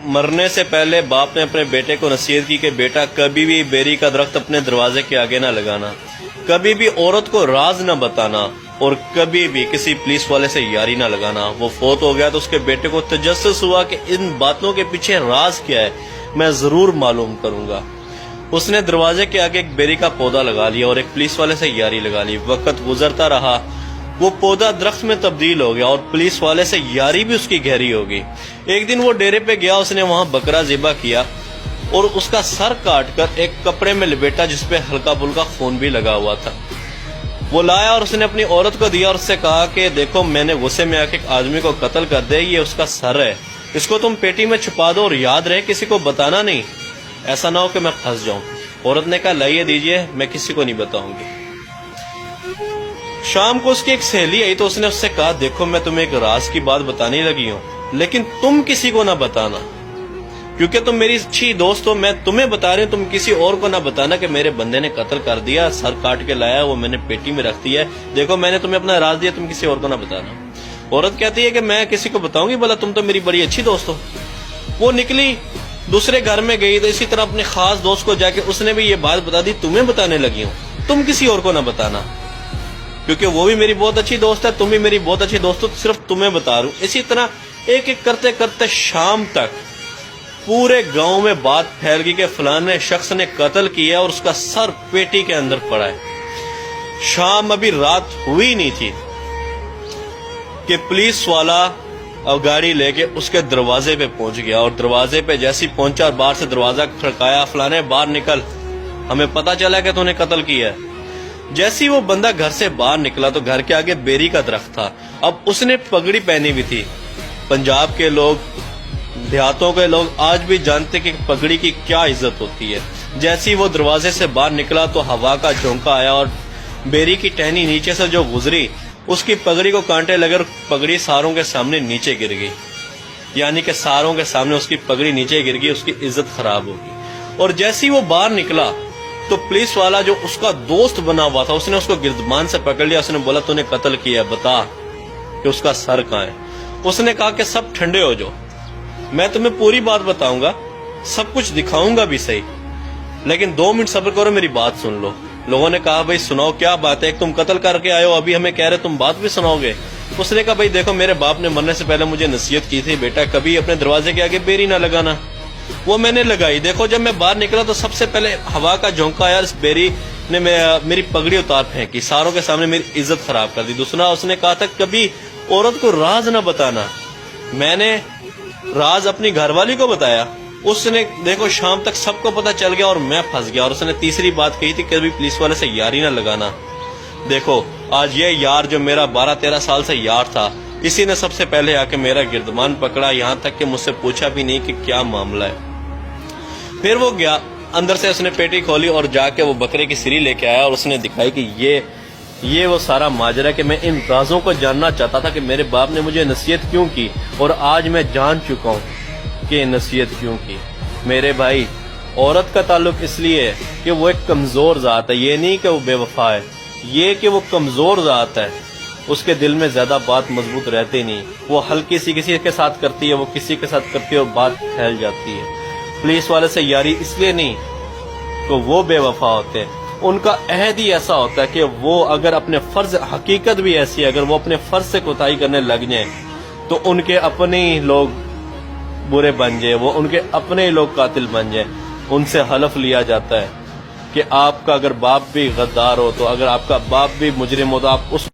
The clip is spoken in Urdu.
مرنے سے پہلے باپ نے اپنے بیٹے کو نصیحت کی کہ بیٹا کبھی بھی بیری کا درخت اپنے دروازے کے آگے نہ لگانا، کبھی بھی عورت کو راز نہ بتانا، اور کبھی بھی کسی پولیس والے سے یاری نہ لگانا۔ وہ فوت ہو گیا تو اس کے بیٹے کو تجسس ہوا کہ ان باتوں کے پیچھے راز کیا ہے، میں ضرور معلوم کروں گا۔ اس نے دروازے کے آگے ایک بیری کا پودا لگا لیا اور ایک پولیس والے سے یاری لگا لی۔ وقت گزرتا رہا، وہ پودا درخت میں تبدیل ہو گیا اور پولیس والے سے یاری بھی اس کی گہری ہو گئی۔ ایک دن وہ ڈیرے پہ گیا، اس نے وہاں بکرا ذبح کیا اور اس کا سر کاٹ کر ایک کپڑے میں لپیٹا جس پہ ہلکا پھلکا خون بھی لگا ہوا تھا۔ وہ لایا اور اس نے اپنی عورت کو دیا اور اس سے کہا کہ دیکھو میں نے غصے میں آ کے ایک آدمی کو قتل کر دے، یہ اس کا سر ہے، اس کو تم پیٹی میں چھپا دو اور یاد رہے کسی کو بتانا نہیں، ایسا نہ ہو کہ میں پھنس جاؤں۔ عورت نے کہا لائیے دیجئے، میں کسی کو نہیں بتاؤں گی۔ شام کو اس کی ایک سہیلی آئی تو اس نے اس سے کہا دیکھو میں تمہیں ایک راز کی بات بتانے لگی ہوں، لیکن تم کسی کو نہ بتانا، کیونکہ تم میری اچھی دوست ہو، میں تمہیں بتا رہی ہوں، تم کسی اور کو نہ بتانا کہ میرے بندے نے قتل کر دیا، سر کاٹ کے لایا، وہ میں نے پیٹی میں رکھ دیا ہے، دیکھو میں نے تمہیں اپنا راز دیا، تم کسی اور کو نہ بتانا۔ عورت کہتی ہے کہ میں کسی کو بتاؤں گی، بھلا تم تو میری بڑی اچھی دوست ہو۔ وہ نکلی، دوسرے گھر میں گئی تو اسی طرح اپنے خاص دوست کو جا کے اس نے بھی یہ بات بتا دی، تمہیں بتانے لگی ہوں، تم کسی اور کو نہ بتانا، کیونکہ وہ بھی میری بہت اچھی دوست ہے، تم بھی میری بہت اچھی دوست ہو، صرف تمہیں بتا رہا ہوں۔ اسی طرح ایک ایک کرتے کرتے شام تک پورے گاؤں میں بات پھیل گئی کہ فلانے شخص نے قتل کیا اور اس کا سر پیٹی کے اندر پڑا ہے۔ شام ابھی رات ہوئی نہیں تھی کہ پولیس والا اب گاڑی لے کے اس کے دروازے پہ پہنچ گیا، اور دروازے پہ جیسی پہنچا اور باہر سے دروازہ کھڑکایا، فلانے باہر نکل، ہمیں پتا چلا کہ تو نے قتل کیا ہے۔ جیسی وہ بندہ گھر سے باہر نکلا تو گھر کے آگے بیری کا درخت تھا، اب اس نے پگڑی پہنی ہوئی تھی۔ پنجاب کے لوگ، دیہاتوں کے لوگ آج بھی جانتے کہ پگڑی کی کیا عزت ہوتی ہے۔ جیسی وہ دروازے سے باہر نکلا تو ہوا کا جھونکا آیا اور بیری کی ٹہنی نیچے سے جو گزری اس کی پگڑی کو کانٹے لگے اور پگڑی ساروں کے سامنے نیچے گر گئی، یعنی کہ ساروں کے سامنے اس کی پگڑی نیچے گر گئی، اس کی عزت خراب ہو گئی۔ اور جیسی وہ باہر نکلا تو پولیس والا جو اس کا دوست بنا ہوا تھا اس نے اس کو گردبان سے پکڑ لیا، اس نے بولا تو نے قتل کیا، بتا کہ اس کا سر کہاں ہے۔ اس نے کہا کہ سب ٹھنڈے ہو جاؤ، میں تمہیں پوری بات بتاؤں گا، سب کچھ دکھاؤں گا بھی صحیح، لیکن 2 منٹ صبر کرو، میری بات سن لو۔ لوگوں نے کہا بھائی سناؤ کیا بات ہے، ایک تم قتل کر کے آئے ہو، ابھی ہمیں کہہ رہے تم بات بھی سناؤ گے۔ اس نے کہا بھائی دیکھو میرے باپ نے مرنے سے پہلے مجھے نصیحت کی تھی بیٹا کبھی اپنے دروازے کے آگے بیری نہ لگانا، وہ میں نے لگائی، دیکھو جب میں باہر نکلا تو سب سے پہلے ہوا کا جھونکا آیا، اس بیری نے میری پگڑی اتار پھینکی، ساروں کے سامنے میری عزت خراب کر دی۔ دوسرا اس نے کہا تھا کبھی عورت کو راز نہ بتانا، میں نے راز اپنی گھر والی کو بتایا، اس نے دیکھو شام تک سب کو پتہ چل گیا اور میں پھنس گیا۔ اور اس نے تیسری بات کہی تھی کبھی پولیس والے سے یاری نہ لگانا، دیکھو آج یہ یار جو میرا 12-13 سال سے یار تھا، اسی نے سب سے پہلے آ کے میرا گردمان پکڑا، یہاں تک کہ مجھ سے پوچھا بھی نہیں کہ کیا معاملہ ہے۔ پھر وہ گیا اندر سے، اس نے پیٹی کھولی اور جا کے وہ بکرے کی سری لے کے آیا اور اس نے دکھائی کہ یہ وہ سارا ماجرا کہ میں ان رازوں کو جاننا چاہتا تھا کہ میرے باپ نے مجھے نصیحت کیوں کی، اور آج میں جان چکا ہوں کہ نصیحت کیوں کی۔ میرے بھائی عورت کا تعلق اس لیے ہے کہ وہ ایک کمزور ذات ہے، یہ نہیں کہ وہ بے وفا ہے، یہ کہ وہ کمزور ذات ہے، اس کے دل میں زیادہ بات مضبوط رہتے نہیں، وہ ہلکی سی کسی کے ساتھ کرتی ہے، وہ کسی کے ساتھ کرتی ہے اور بات پھیل جاتی ہے۔ پولیس والے سے یاری اس لیے نہیں کہ وہ بے وفا ہوتے ہیں، ان کا عہد ہی ایسا ہوتا ہے کہ وہ اگر اپنے فرض، حقیقت بھی ایسی ہے، اگر وہ اپنے فرض سے کوتاہی کرنے لگ جائیں تو ان کے اپنے ہی لوگ برے بن جائیں، وہ ان کے اپنے ہی لوگ قاتل بن جائیں۔ ان سے حلف لیا جاتا ہے کہ آپ کا اگر باپ بھی غدار ہو، تو اگر آپ کا باپ بھی مجرم ہو تو آپ اس